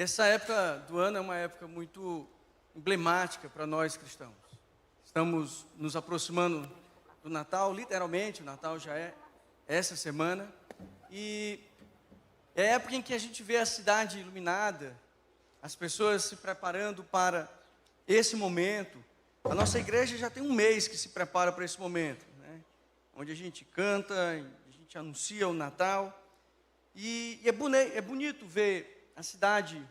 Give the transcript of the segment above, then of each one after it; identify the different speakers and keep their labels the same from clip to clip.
Speaker 1: Essa época do ano é uma época muito emblemática para nós cristãos. Estamos nos aproximando do Natal, literalmente, o Natal já é essa semana. E é a época em que a gente vê a cidade iluminada, as pessoas se preparando para esse momento. A nossa igreja já tem um mês que se prepara para esse momento, né? Onde a gente canta, a gente anuncia o Natal. E é bonito ver a cidade,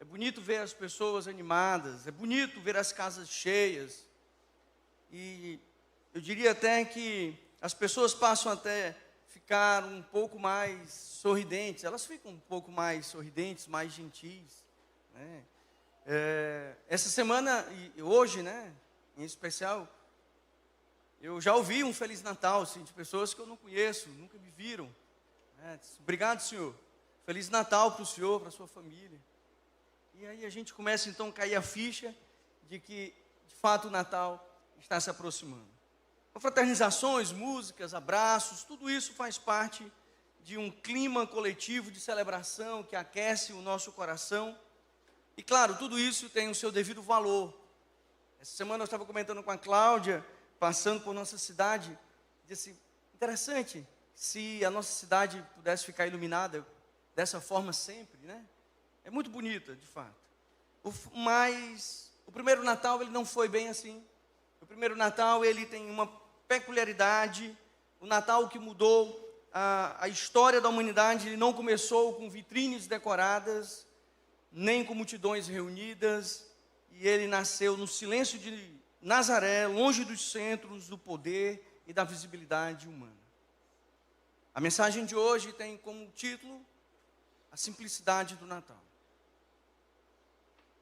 Speaker 1: é bonito ver as pessoas animadas, é bonito ver as casas cheias. E eu diria até que as pessoas passam até ficar um pouco mais sorridentes, elas ficam um pouco mais sorridentes, mais gentis, né? Essa semana, e hoje, né, em especial, eu já ouvi um Feliz Natal, assim, de pessoas que eu não conheço, nunca me viram. Obrigado, Senhor. Feliz Natal para o Senhor, para a sua família. E aí a gente começa então a cair a ficha de que, de fato, o Natal está se aproximando. Confraternizações, músicas, abraços, tudo isso faz parte de um clima coletivo de celebração que aquece o nosso coração. E claro, tudo isso tem o seu devido valor. Essa semana eu estava comentando com a Cláudia, passando por nossa cidade, disse, interessante, se a nossa cidade pudesse ficar iluminada dessa forma sempre, né? É muito bonita, de fato. Mas o primeiro Natal, ele não foi bem assim. O primeiro Natal, ele tem uma peculiaridade. O Natal que mudou a história da humanidade, ele não começou com vitrines decoradas, nem com multidões reunidas. E ele nasceu no silêncio de Nazaré, longe dos centros do poder e da visibilidade humana. A mensagem de hoje tem como título a simplicidade do Natal.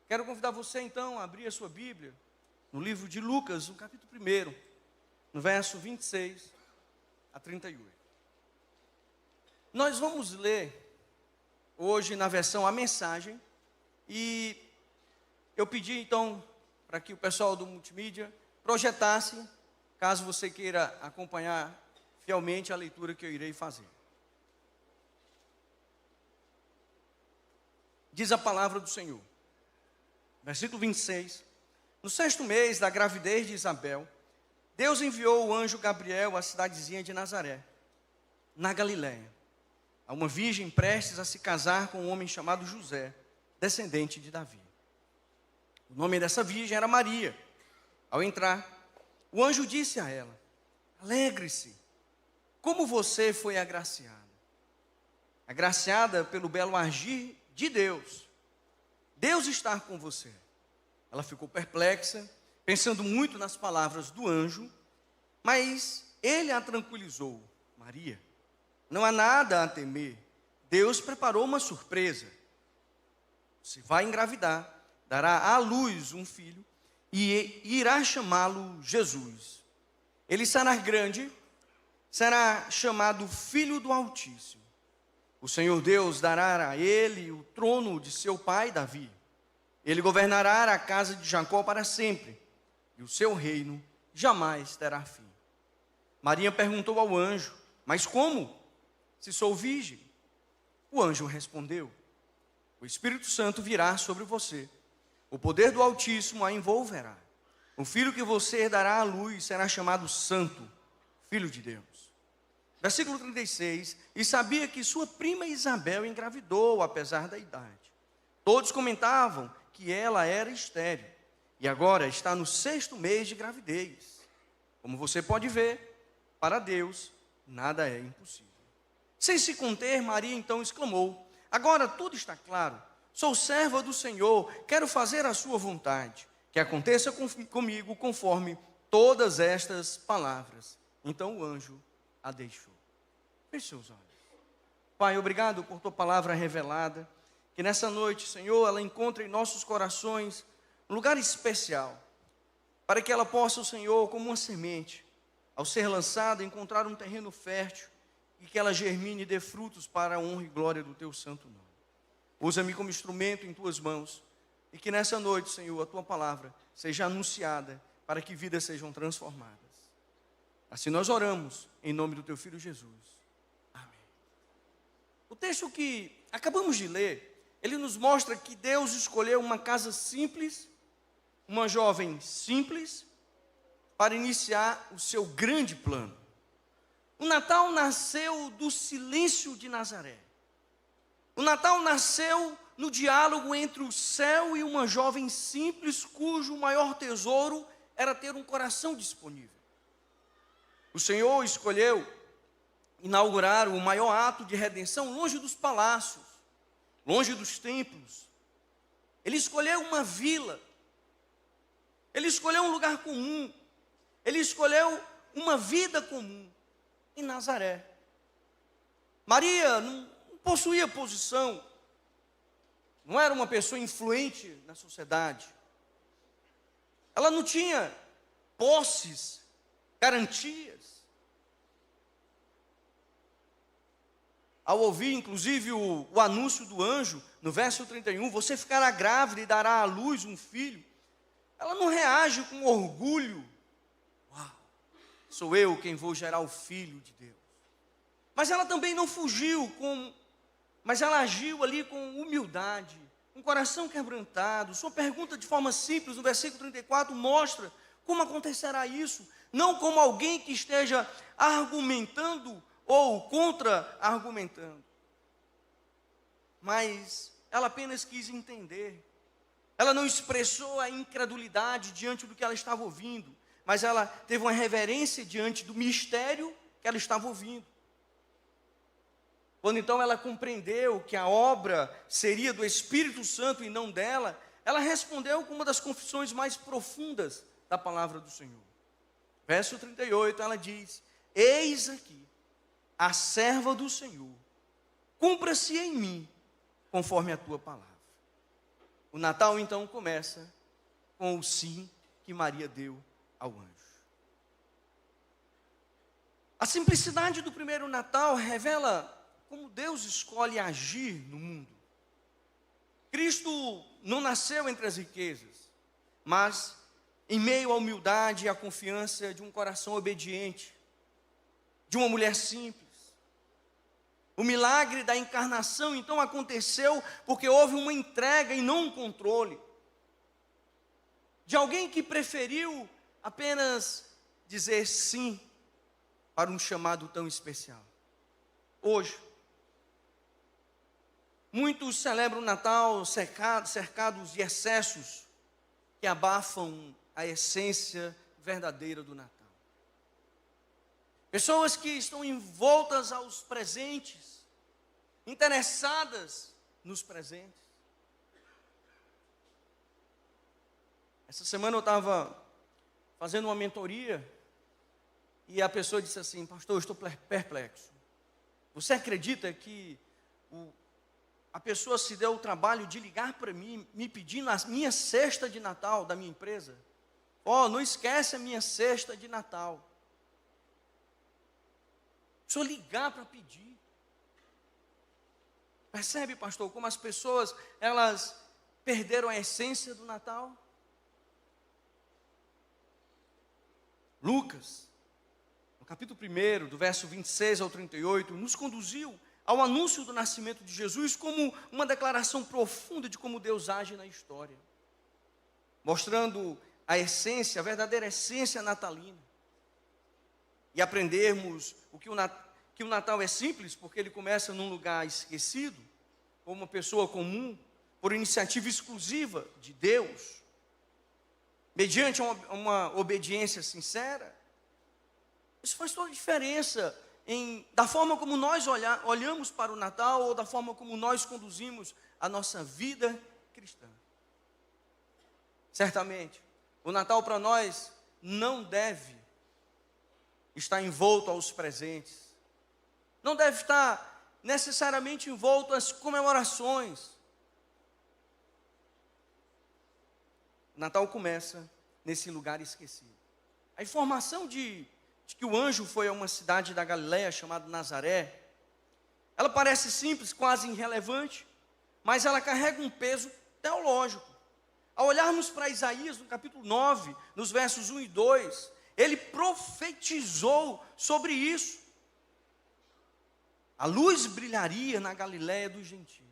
Speaker 1: Quero convidar você então a abrir a sua Bíblia no livro de Lucas, no capítulo 1, no verso 26 a 38. Nós vamos ler hoje na versão A Mensagem, e eu pedi então para que o pessoal do multimídia projetasse, caso você queira acompanhar fielmente a leitura que eu irei fazer. Diz a palavra do Senhor, versículo 26. No 6º mês da gravidez de Isabel, Deus enviou o anjo Gabriel à cidadezinha de Nazaré, na Galiléia, a uma virgem prestes a se casar com um homem chamado José, descendente de Davi. O nome dessa virgem era Maria. Ao entrar, o anjo disse a ela, alegre-se, como você foi agraciada. Agraciada pelo belo agir de Deus. Deus está com você. Ela ficou perplexa, pensando muito nas palavras do anjo, mas ele a tranquilizou. Maria, não há nada a temer. Deus preparou uma surpresa. Você vai engravidar, dará à luz um filho e irá chamá-lo Jesus. Ele será grande, será chamado Filho do Altíssimo. O Senhor Deus dará a ele o trono de seu pai Davi. Ele governará a casa de Jacó para sempre, e o seu reino jamais terá fim. Maria perguntou ao anjo, mas como? Se sou virgem? O anjo respondeu, o Espírito Santo virá sobre você, o poder do Altíssimo a envolverá. O filho que você herdará à luz será chamado Santo, Filho de Deus. Versículo 36, e sabia que sua prima Isabel engravidou, apesar da idade. Todos comentavam que ela era estéril, e agora está no 6º mês de gravidez. Como você pode ver, para Deus nada é impossível. Sem se conter, Maria então exclamou, agora tudo está claro, sou serva do Senhor, quero fazer a sua vontade, que aconteça comigo conforme todas estas palavras. Então o anjo a deixou. Feche seus olhos. Pai, obrigado por tua palavra revelada, que nessa noite, Senhor, ela encontre em nossos corações um lugar especial, para que ela possa, Senhor, como uma semente, ao ser lançada, encontrar um terreno fértil, e que ela germine e dê frutos para a honra e glória do teu santo nome. Usa-me como instrumento em tuas mãos, e que nessa noite, Senhor, a tua palavra seja anunciada, para que vidas sejam transformadas. Assim nós oramos, em nome do teu Filho Jesus. Amém. O texto que acabamos de ler ele nos mostra que Deus escolheu uma casa simples, uma jovem simples, para iniciar o seu grande plano. O Natal nasceu do silêncio de Nazaré. O Natal nasceu no diálogo entre o céu e uma jovem simples, cujo maior tesouro era ter um coração disponível. O Senhor escolheu inaugurar o maior ato de redenção longe dos palácios, longe dos templos. Ele escolheu uma vila, ele escolheu um lugar comum, ele escolheu uma vida comum em Nazaré. Maria não possuía posição, não era uma pessoa influente na sociedade, ela não tinha posses, garantias. Ao ouvir, inclusive, o anúncio do anjo, no verso 31, você ficará grávida e dará à luz um filho, ela não reage com orgulho. Uau, sou eu quem vou gerar o filho de Deus. Mas ela também não fugiu, mas ela agiu ali com humildade, com coração quebrantado. Sua pergunta de forma simples, no versículo 34, mostra como acontecerá isso, não como alguém que esteja argumentando ou contra-argumentando, mas ela apenas quis entender. Ela não expressou a incredulidade diante do que ela estava ouvindo, mas ela teve uma reverência diante do mistério que ela estava ouvindo. Quando então ela compreendeu que a obra seria do Espírito Santo e não dela, ela respondeu com uma das confissões mais profundas da palavra do Senhor. Verso 38, ela diz: eis aqui a serva do Senhor, cumpra-se em mim conforme a tua palavra. O Natal então começa com o sim que Maria deu ao anjo. A simplicidade do primeiro Natal revela como Deus escolhe agir no mundo. Cristo não nasceu entre as riquezas, mas em meio à humildade e à confiança de um coração obediente, de uma mulher simples. O milagre da encarnação então aconteceu porque houve uma entrega e não um controle. De alguém que preferiu apenas dizer sim para um chamado tão especial. Hoje, muitos celebram o Natal cercados de excessos que abafam a essência verdadeira do Natal. Pessoas que estão envoltas aos presentes, interessadas nos presentes. Essa semana eu estava fazendo uma mentoria e a pessoa disse assim: pastor, eu estou perplexo. Você acredita que a pessoa se deu o trabalho de ligar para mim, me pedindo a minha cesta de Natal da minha empresa? Não esquece a minha cesta de Natal. Se eu ligar para pedir. Percebe, pastor, como as pessoas, elas perderam a essência do Natal? Lucas, no capítulo 1, do verso 26 ao 38, nos conduziu ao anúncio do nascimento de Jesus como uma declaração profunda de como Deus age na história, mostrando a essência, a verdadeira essência natalina. E aprendermos que o Natal é simples, porque ele começa num lugar esquecido, com uma pessoa comum, por iniciativa exclusiva de Deus, mediante uma obediência sincera. Isso faz toda a diferença da forma como nós olhamos para o Natal, ou da forma como nós conduzimos a nossa vida cristã. Certamente, o Natal para nós não deve estar envolto aos presentes, não deve estar necessariamente envolto às comemorações. O Natal começa nesse lugar esquecido. A informação de que o anjo foi a uma cidade da Galileia chamada Nazaré, ela parece simples, quase irrelevante, mas ela carrega um peso teológico. Ao olharmos para Isaías, no capítulo 9, nos versos 1 e 2, ele profetizou sobre isso. A luz brilharia na Galileia dos gentios.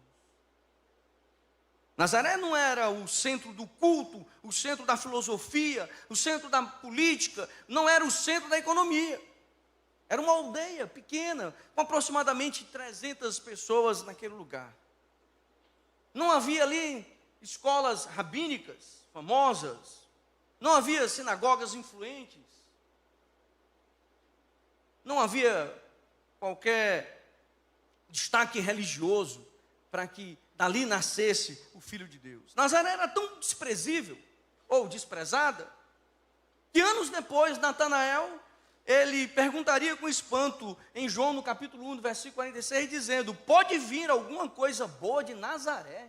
Speaker 1: Nazaré não era o centro do culto, o centro da filosofia, o centro da política, não era o centro da economia. Era uma aldeia pequena, com aproximadamente 300 pessoas naquele lugar. Não havia ali escolas rabínicas famosas, não havia sinagogas influentes, não havia qualquer destaque religioso para que dali nascesse o Filho de Deus. Nazaré era tão desprezível, ou desprezada, que anos depois, Natanael, ele perguntaria com espanto, em João, no capítulo 1, versículo 46, dizendo: pode vir alguma coisa boa de Nazaré?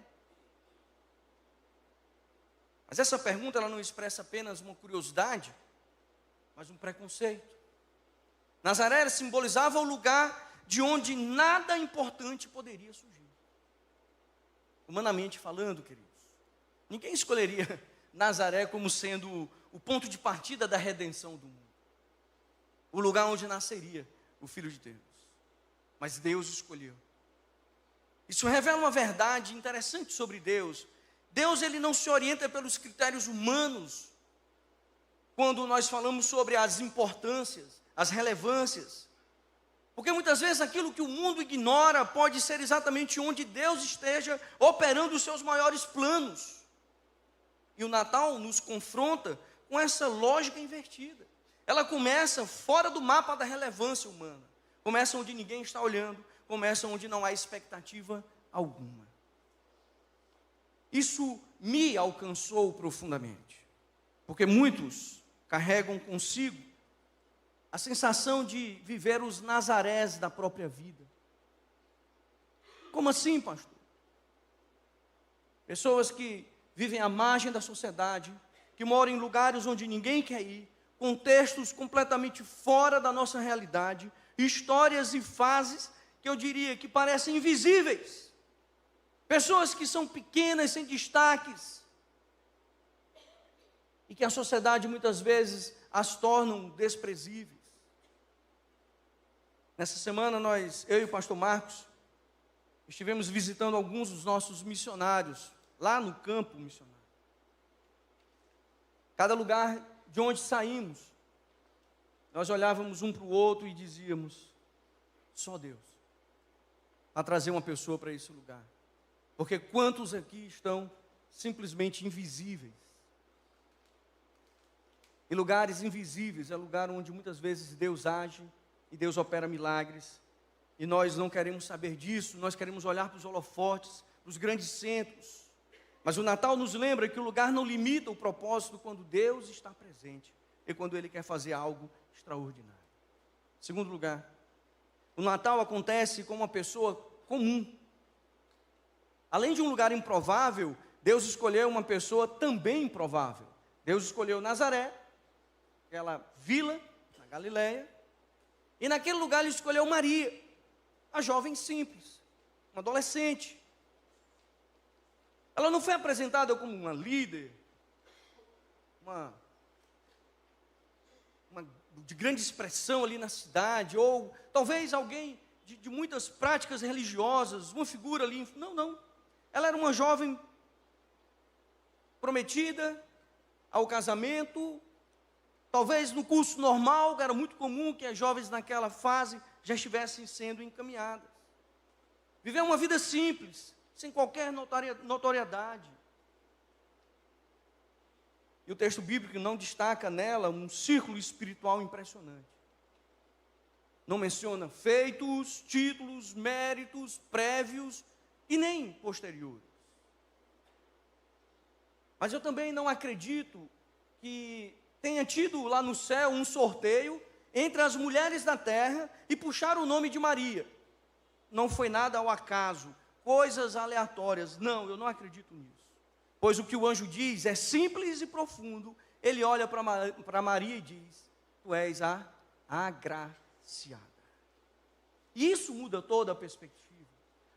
Speaker 1: Mas essa pergunta, ela não expressa apenas uma curiosidade, mas um preconceito. Nazaré simbolizava o lugar de onde nada importante poderia surgir. Humanamente falando, queridos, ninguém escolheria Nazaré como sendo o ponto de partida da redenção do mundo, o lugar onde nasceria o Filho de Deus. Mas Deus escolheu. Isso revela uma verdade interessante sobre Deus. Deus, ele não se orienta pelos critérios humanos quando nós falamos sobre as importâncias, as relevâncias. Porque muitas vezes aquilo que o mundo ignora pode ser exatamente onde Deus esteja operando os seus maiores planos. E o Natal nos confronta com essa lógica invertida. Ela começa fora do mapa da relevância humana. Começa onde ninguém está olhando, começa onde não há expectativa alguma. Isso me alcançou profundamente, porque muitos carregam consigo a sensação de viver os Nazarés da própria vida. Como assim, pastor? Pessoas que vivem à margem da sociedade, que moram em lugares onde ninguém quer ir, contextos completamente fora da nossa realidade, histórias e fases que eu diria que parecem invisíveis. Pessoas que são pequenas, sem destaques, e que a sociedade muitas vezes as tornam desprezíveis. Nessa semana eu e o pastor Marcos, estivemos visitando alguns dos nossos missionários, lá no campo missionário. Cada lugar de onde saímos, nós olhávamos um para o outro e dizíamos: só Deus a trazer uma pessoa para esse lugar. Porque quantos aqui estão simplesmente invisíveis? E lugares invisíveis é lugar onde muitas vezes Deus age e Deus opera milagres. E nós não queremos saber disso, nós queremos olhar para os holofotes, para os grandes centros. Mas o Natal nos lembra que o lugar não limita o propósito quando Deus está presente e quando Ele quer fazer algo extraordinário. Segundo lugar, o Natal acontece com uma pessoa comum. Além de um lugar improvável, Deus escolheu uma pessoa também improvável. Deus escolheu Nazaré, aquela vila na Galileia, e naquele lugar Ele escolheu Maria, a jovem simples, uma adolescente. Ela não foi apresentada como uma líder, uma de grande expressão ali na cidade, ou talvez alguém de muitas práticas religiosas, uma figura ali. Não. Ela era uma jovem prometida ao casamento, talvez no curso normal, era muito comum que as jovens naquela fase já estivessem sendo encaminhadas. Viveu uma vida simples, sem qualquer notoriedade. E o texto bíblico não destaca nela um círculo espiritual impressionante. Não menciona feitos, títulos, méritos prévios e nem posteriores. Mas eu também não acredito que tenha tido lá no céu um sorteio entre as mulheres da terra e puxar o nome de Maria. Não foi nada ao acaso, coisas aleatórias. Não, eu não acredito nisso. Pois o que o anjo diz é simples e profundo. Ele olha para Maria e diz: tu és a agraciada. E isso muda toda a perspectiva.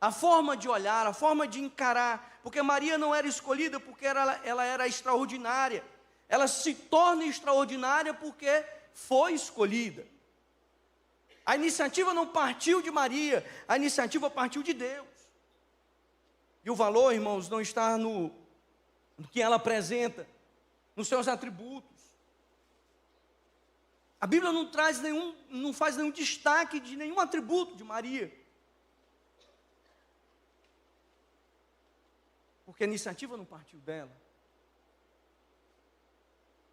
Speaker 1: A forma de olhar, a forma de encarar, porque Maria não era escolhida porque ela era extraordinária. Ela se torna extraordinária porque foi escolhida. A iniciativa não partiu de Maria, a iniciativa partiu de Deus. E o valor, irmãos, não está no que ela apresenta, nos seus atributos. A Bíblia não faz nenhum destaque de nenhum atributo de Maria. Porque a iniciativa não partiu dela.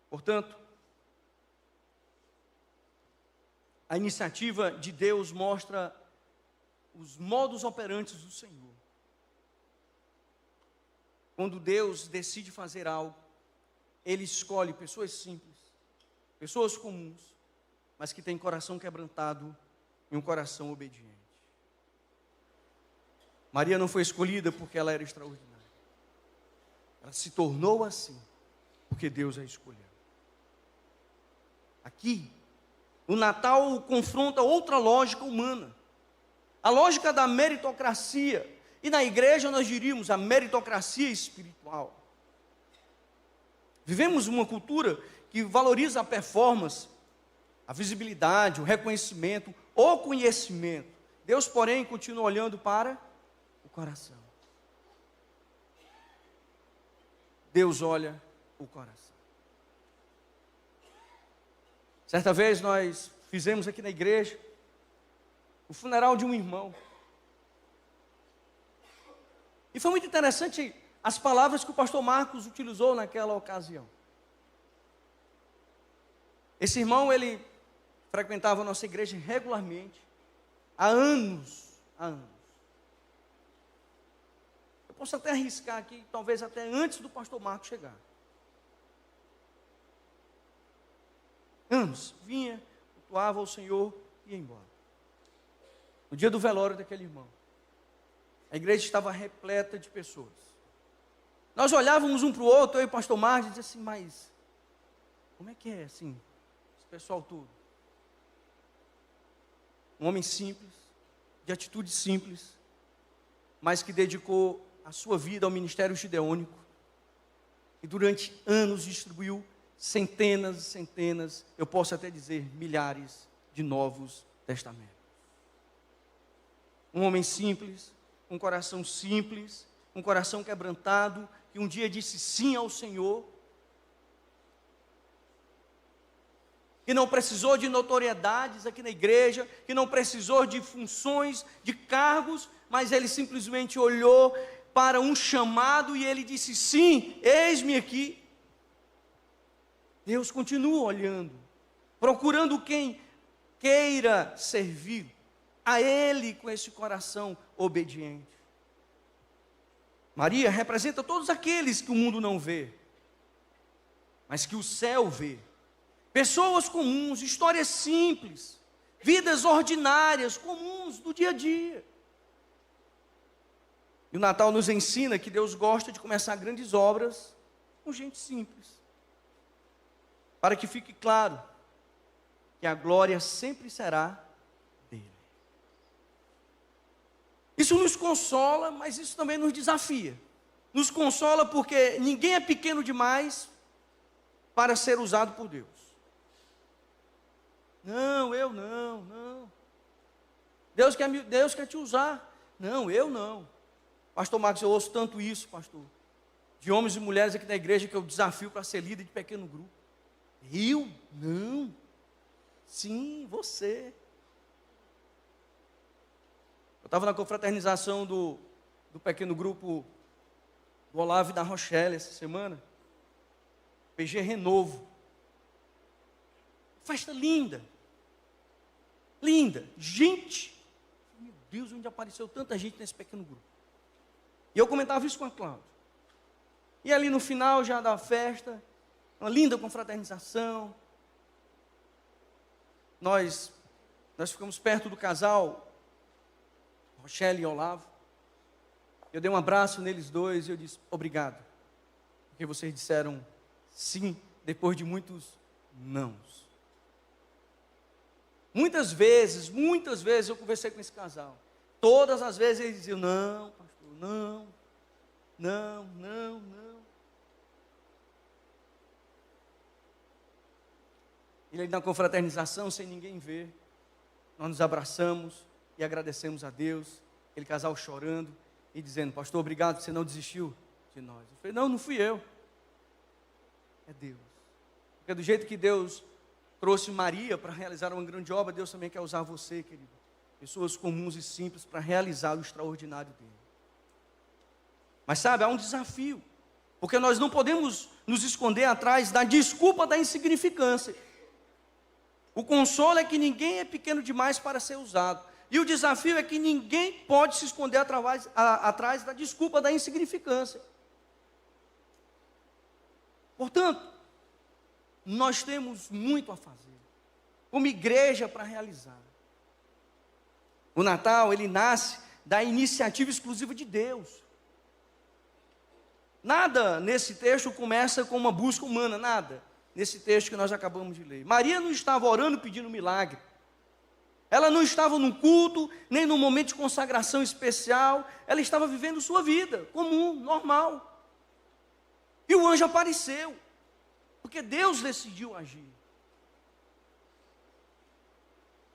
Speaker 1: Portanto, a iniciativa de Deus mostra os modos operantes do Senhor. Quando Deus decide fazer algo, Ele escolhe pessoas simples, pessoas comuns, mas que têm coração quebrantado e um coração obediente. Maria não foi escolhida porque ela era extraordinária. Ela se tornou assim porque Deus a escolheu. Aqui, o Natal confronta outra lógica humana, a lógica da meritocracia. E na igreja nós diríamos a meritocracia espiritual. Vivemos uma cultura que valoriza a performance, a visibilidade, o reconhecimento, o conhecimento. Deus, porém, continua olhando para o coração. Deus olha o coração. Certa vez nós fizemos aqui na igreja o funeral de um irmão. E foi muito interessante as palavras que o pastor Marcos utilizou naquela ocasião. Esse irmão, ele frequentava a nossa igreja regularmente, há anos. Eu posso até arriscar aqui, talvez até antes do pastor Marcos chegar. Anos, vinha, cultuava ao Senhor e ia embora. No dia do velório daquele irmão, a igreja estava repleta de pessoas. Nós olhávamos um para o outro, eu e o pastor Marcos, e dizia assim, mas como é que é assim, esse pessoal todo? Um homem simples, de atitude simples, mas que dedicou a sua vida ao ministério gideônico, e durante anos distribuiu centenas e centenas, eu posso até dizer milhares de novos testamentos. Um homem simples, um coração simples, um coração quebrantado, que um dia disse sim ao Senhor, que não precisou de notoriedades aqui na igreja, que não precisou de funções, de cargos, mas ele simplesmente olhou para um chamado e ele disse sim, eis-me aqui. Deus continua olhando, procurando quem queira servir a Ele com esse coração obediente. Maria representa todos aqueles que o mundo não vê, mas que o céu vê. Pessoas comuns, histórias simples, vidas ordinárias, comuns do dia a dia. E o Natal nos ensina que Deus gosta de começar grandes obras com gente simples. Para que fique claro que a glória sempre será dele. Isso nos consola, mas isso também nos desafia. Nos consola porque ninguém é pequeno demais para ser usado por Deus. Não, eu não. Deus quer te usar. Não, eu não. Pastor Marcos, eu ouço tanto isso, pastor, de homens e mulheres aqui da igreja que eu desafio para ser líder de pequeno grupo. Eu? Não. Sim, você. Eu estava na confraternização do pequeno grupo do Olavo e da Rochelle essa semana. PG Renovo. Festa linda. Linda. Gente. Meu Deus, onde apareceu tanta gente nesse pequeno grupo. E eu comentava isso com a Cláudia. E ali no final já da festa, uma linda confraternização. Nós ficamos perto do casal, Rochelle e Olavo. Eu dei um abraço neles dois e eu disse, obrigado. Porque vocês disseram sim, depois de muitos nãos. Muitas vezes eu conversei com esse casal. Todas as vezes eles diziam, não, pastor, não. E ali na confraternização, sem ninguém ver, nós nos abraçamos e agradecemos a Deus, aquele casal chorando. e dizendo: pastor, obrigado que você não desistiu de nós. Eu falei: não fui eu, é Deus. Porque do jeito que Deus trouxe Maria para realizar uma grande obra, Deus também quer usar você, querido. Pessoas comuns e simples para realizar o extraordinário dele. Mas sabe, há um desafio, porque nós não podemos nos esconder atrás da desculpa da insignificância. O consolo é que ninguém é pequeno demais para ser usado. E o desafio é que ninguém pode se esconder atrás da desculpa da insignificância. Portanto, nós temos muito a fazer, como igreja, para realizar. O Natal, ele nasce da iniciativa exclusiva de Deus. Nada nesse texto começa com uma busca humana, nada nesse texto que nós acabamos de ler. Maria não estava orando pedindo milagre. Ela não estava num culto, nem num momento de consagração especial. Ela estava vivendo sua vida comum, normal. E o anjo apareceu, porque Deus decidiu agir.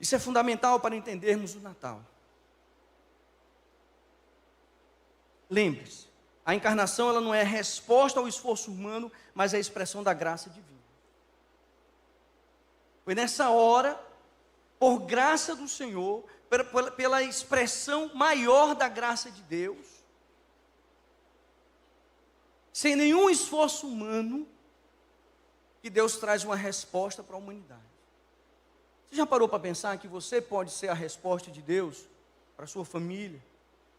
Speaker 1: Isso é fundamental para entendermos o Natal. Lembre-se, a encarnação, ela não é resposta ao esforço humano, mas é a expressão da graça divina. Foi nessa hora, por graça do Senhor, pela expressão maior da graça de Deus, sem nenhum esforço humano, que Deus traz uma resposta para a humanidade. Você já parou para pensar que você pode ser a resposta de Deus para a sua família?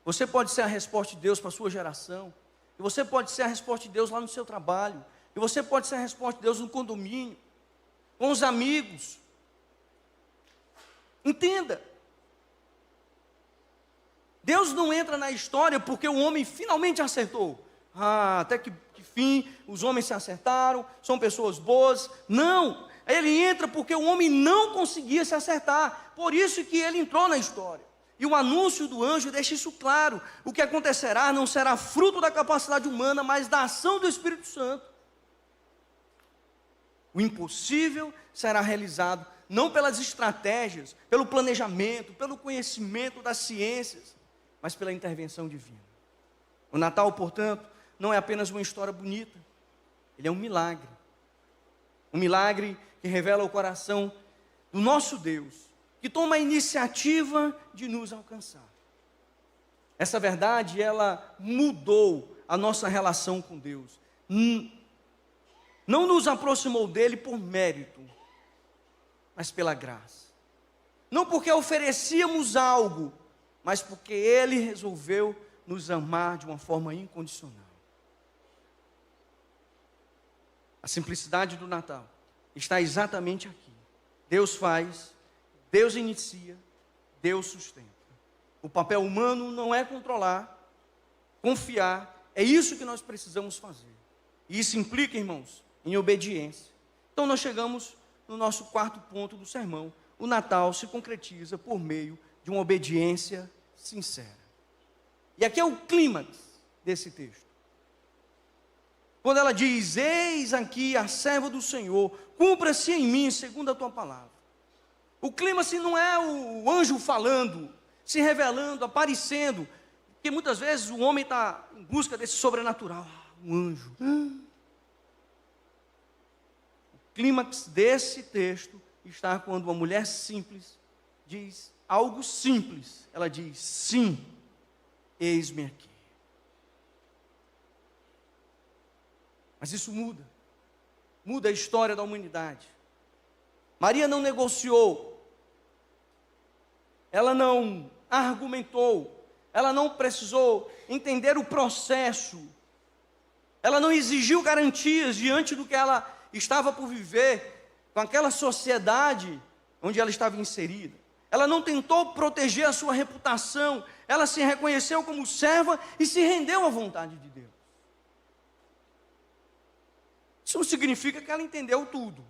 Speaker 1: Você pode ser a resposta de Deus para a sua geração. E você pode ser a resposta de Deus lá no seu trabalho. E você pode ser a resposta de Deus no condomínio, com os amigos. Entenda. Deus não entra na história porque o homem finalmente acertou. Até que fim os homens se acertaram, são pessoas boas. Não, ele entra porque o homem não conseguia se acertar. Por isso que ele entrou na história. E o anúncio do anjo deixa isso claro: o que acontecerá não será fruto da capacidade humana, mas da ação do Espírito Santo. O impossível será realizado não pelas estratégias, pelo planejamento, pelo conhecimento das ciências, mas pela intervenção divina. O Natal, portanto, não é apenas uma história bonita, ele é um milagre. Um milagre que revela o coração do nosso Deus, que toma a iniciativa de nos alcançar. Essa verdade, ela mudou a nossa relação com Deus. Não nos aproximou dele por mérito, mas pela graça. Não porque oferecíamos algo, mas porque ele resolveu nos amar de uma forma incondicional. A simplicidade do Natal está exatamente aqui. Deus faz, Deus inicia, Deus sustenta. O papel humano não é controlar, confiar. É isso que nós precisamos fazer. E isso implica, irmãos, em obediência. Então nós chegamos no nosso quarto ponto do sermão. O Natal se concretiza por meio de uma obediência sincera. E aqui é o clímax desse texto. Quando ela diz: eis aqui a serva do Senhor, cumpra-se em mim segundo a tua palavra. O clímax não é o anjo falando, se revelando, aparecendo, porque muitas vezes o homem está em busca desse sobrenatural. Um anjo. O clímax desse texto está quando uma mulher simples diz algo simples. Ela diz: sim, eis-me aqui. Mas isso muda a história da humanidade. Maria não negociou, ela não argumentou, ela não precisou entender o processo, ela não exigiu garantias diante do que ela estava por viver com aquela sociedade onde ela estava inserida. Ela não tentou proteger a sua reputação, ela se reconheceu como serva e se rendeu à vontade de Deus. Isso não significa que ela entendeu tudo.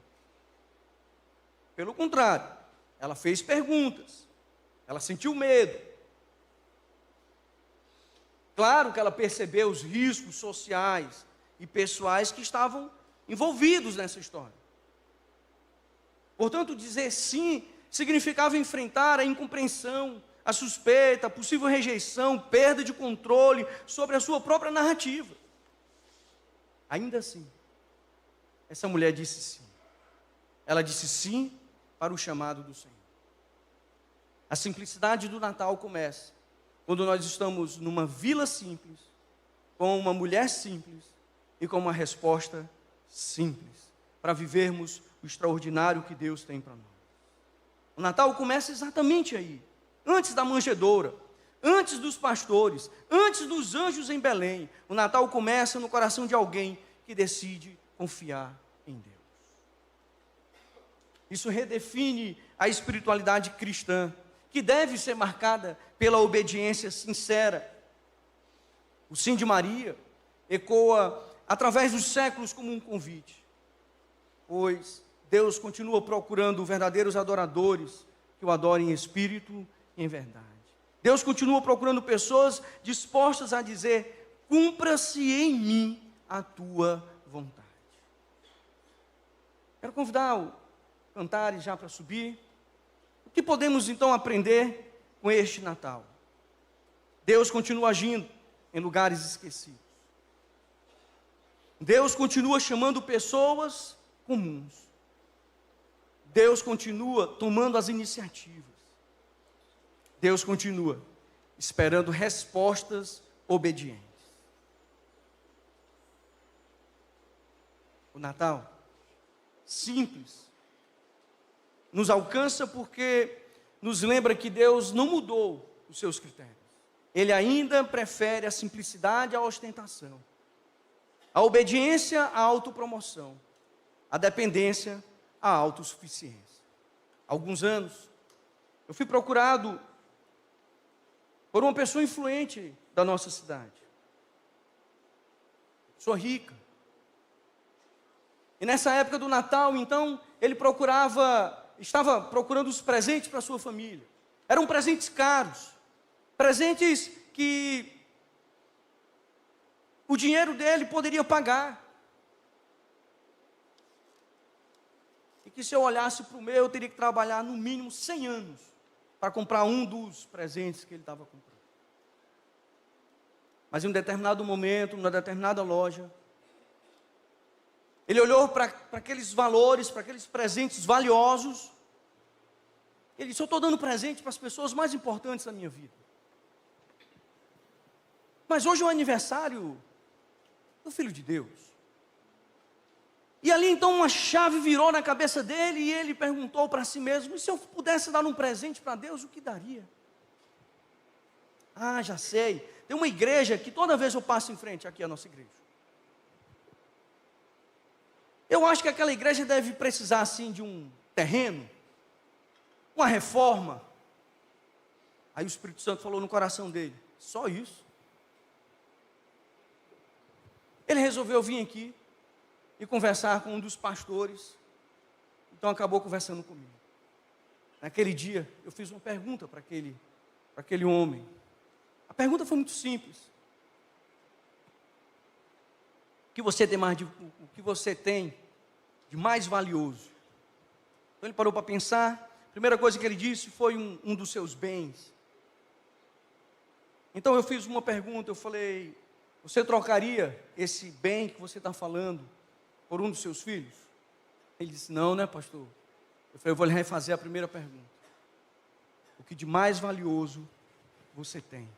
Speaker 1: Pelo contrário, ela fez perguntas, ela sentiu medo. Claro que ela percebeu os riscos sociais e pessoais que estavam envolvidos nessa história. Portanto, dizer sim significava enfrentar a incompreensão, a suspeita, a possível rejeição, perda de controle sobre a sua própria narrativa. Ainda assim, essa mulher disse sim. Ela disse sim para o chamado do Senhor. A simplicidade do Natal começa quando nós estamos numa vila simples, com uma mulher simples e com uma resposta simples, para vivermos o extraordinário que Deus tem para nós. O Natal começa exatamente aí, antes da manjedoura, antes dos pastores, antes dos anjos em Belém. O Natal começa no coração de alguém que decide confiar em Deus. Isso redefine a espiritualidade cristã, que deve ser marcada pela obediência sincera. O sim de Maria ecoa através dos séculos como um convite, pois Deus continua procurando verdadeiros adoradores que o adorem em espírito e em verdade. Deus continua procurando pessoas dispostas a dizer: cumpra-se em mim a tua vontade. Quero convidar o cantares já para subir. O que podemos então aprender com este Natal? Deus continua agindo em lugares esquecidos. Deus continua chamando pessoas comuns. Deus continua tomando as iniciativas. Deus continua esperando respostas obedientes. O Natal, simples, nos alcança porque nos lembra que Deus não mudou os seus critérios. Ele ainda prefere a simplicidade à ostentação, a obediência à autopromoção, a dependência à autossuficiência. Há alguns anos, eu fui procurado por uma pessoa influente da nossa cidade. Sou rica. E nessa época do Natal, então, ele estava procurando os presentes para a sua família. Eram presentes caros, presentes que o dinheiro dele poderia pagar. E que se eu olhasse para o meu, eu teria que trabalhar no mínimo 100 anos para comprar um dos presentes que ele estava comprando. Mas em um determinado momento, numa determinada loja, ele olhou para aqueles valores, para aqueles presentes valiosos. Ele disse: eu estou dando presente para as pessoas mais importantes da minha vida. Mas hoje é o aniversário do Filho de Deus. E ali então uma chave virou na cabeça dele e ele perguntou para si mesmo: e se eu pudesse dar um presente para Deus, o que daria? Ah, já sei. Tem uma igreja que toda vez eu passo em frente, aqui é a nossa igreja. Eu acho que aquela igreja deve precisar assim de um terreno, uma reforma. Aí o Espírito Santo falou no coração dele: só isso? Ele resolveu vir aqui e conversar com um dos pastores. Então acabou conversando comigo. Naquele dia eu fiz uma pergunta para aquele homem. A pergunta foi muito simples: o que você tem de mais valioso? Então ele parou para pensar. A primeira coisa que ele disse foi um dos seus bens. Então eu fiz uma pergunta, eu falei: você trocaria esse bem que você está falando por um dos seus filhos? Ele disse: não, né, pastor? Eu falei: eu vou lhe refazer a primeira pergunta. O que de mais valioso você tem?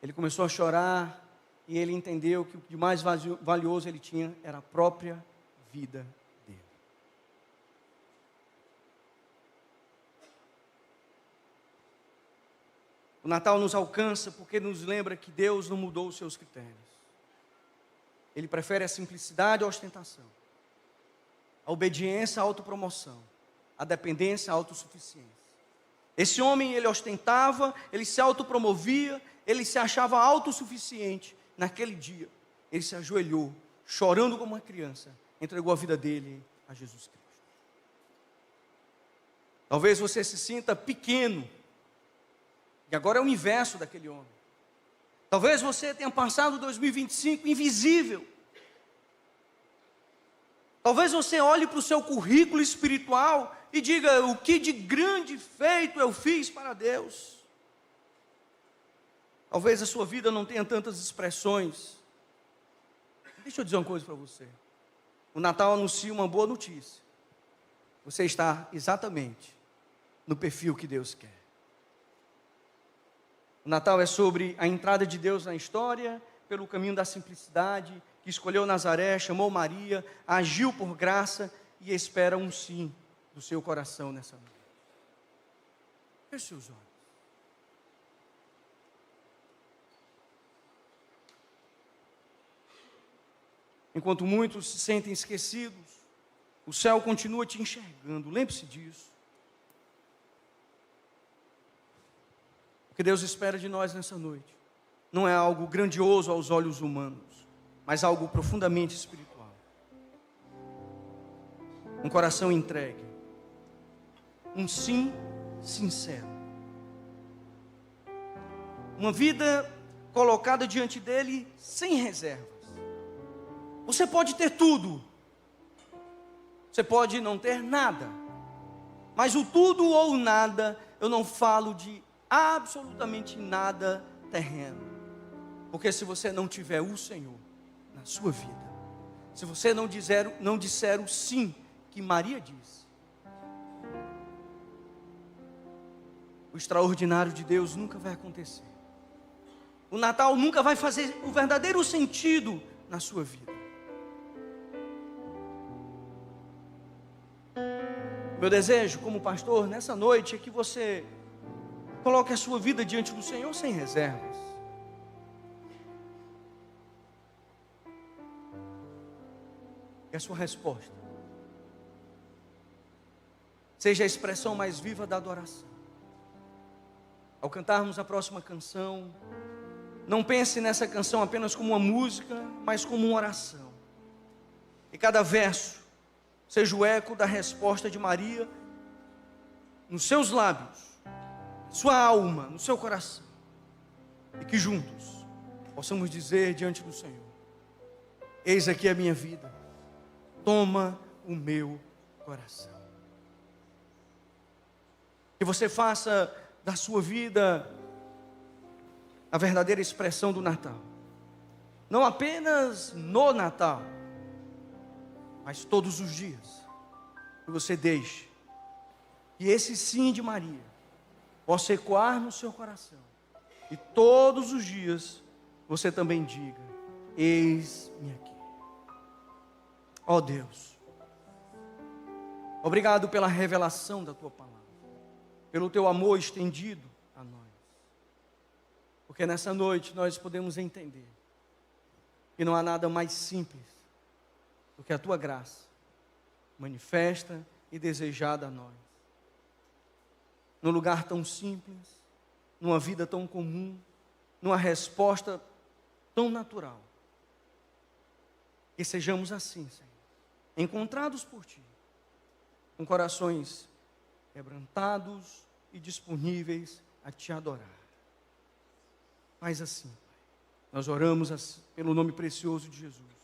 Speaker 1: Ele começou a chorar e ele entendeu que o de mais valioso ele tinha era a própria vida dele. O Natal nos alcança porque nos lembra que Deus não mudou os seus critérios. Ele prefere a simplicidade à ostentação, a obediência à autopromoção, a dependência à autossuficiência. Esse homem, ele ostentava, ele se autopromovia, ele se achava autossuficiente. Naquele dia, ele se ajoelhou, chorando como uma criança, entregou a vida dele a Jesus Cristo. Talvez você se sinta pequeno, e agora é o inverso daquele homem. Talvez você tenha passado 2025 invisível. Talvez você olhe para o seu currículo espiritual e diga: o que de grande feito eu fiz para Deus. Talvez a sua vida não tenha tantas expressões. Deixa eu dizer uma coisa para você. O Natal anuncia uma boa notícia. Você está exatamente no perfil que Deus quer. O Natal é sobre a entrada de Deus na história, pelo caminho da simplicidade, que escolheu Nazaré, chamou Maria, agiu por graça e espera um sim do seu coração nessa noite. Feche seus olhos. Enquanto muitos se sentem esquecidos, o céu continua te enxergando. Lembre-se disso. O que Deus espera de nós nessa noite não é algo grandioso aos olhos humanos, mas algo profundamente espiritual. Um coração entregue, um sim sincero, uma vida colocada diante dele sem reservas. Você pode ter tudo, você pode não ter nada, mas o tudo ou nada, eu não falo de absolutamente nada terreno, porque se você não tiver o Senhor na sua vida, se você não disser o sim que Maria disse, o extraordinário de Deus nunca vai acontecer. O Natal nunca vai fazer o verdadeiro sentido na sua vida. Meu desejo como pastor nessa noite é que você coloque a sua vida diante do Senhor sem reservas. E a sua resposta seja a expressão mais viva da adoração. Ao cantarmos a próxima canção, não pense nessa canção apenas como uma música, mas como uma oração. E cada verso seja o eco da resposta de Maria nos seus lábios, sua alma, no seu coração. E que juntos possamos dizer diante do Senhor: eis aqui a minha vida, toma o meu coração. Que você faça da sua vida a verdadeira expressão do Natal. Não apenas no Natal, mas todos os dias. Que você deixe que esse sim de Maria possa ecoar no seu coração. E todos os dias você também diga: eis-me aqui. Ó Deus, obrigado pela revelação da Tua palavra, pelo Teu amor estendido a nós. Porque nessa noite nós podemos entender que não há nada mais simples do que a Tua graça manifesta e desejada a nós. Num lugar tão simples, numa vida tão comum, numa resposta tão natural. Que sejamos assim, Senhor, encontrados por Ti, com corações quebrantados e disponíveis a Te adorar. Faz assim, Pai. Nós oramos pelo nome precioso de Jesus.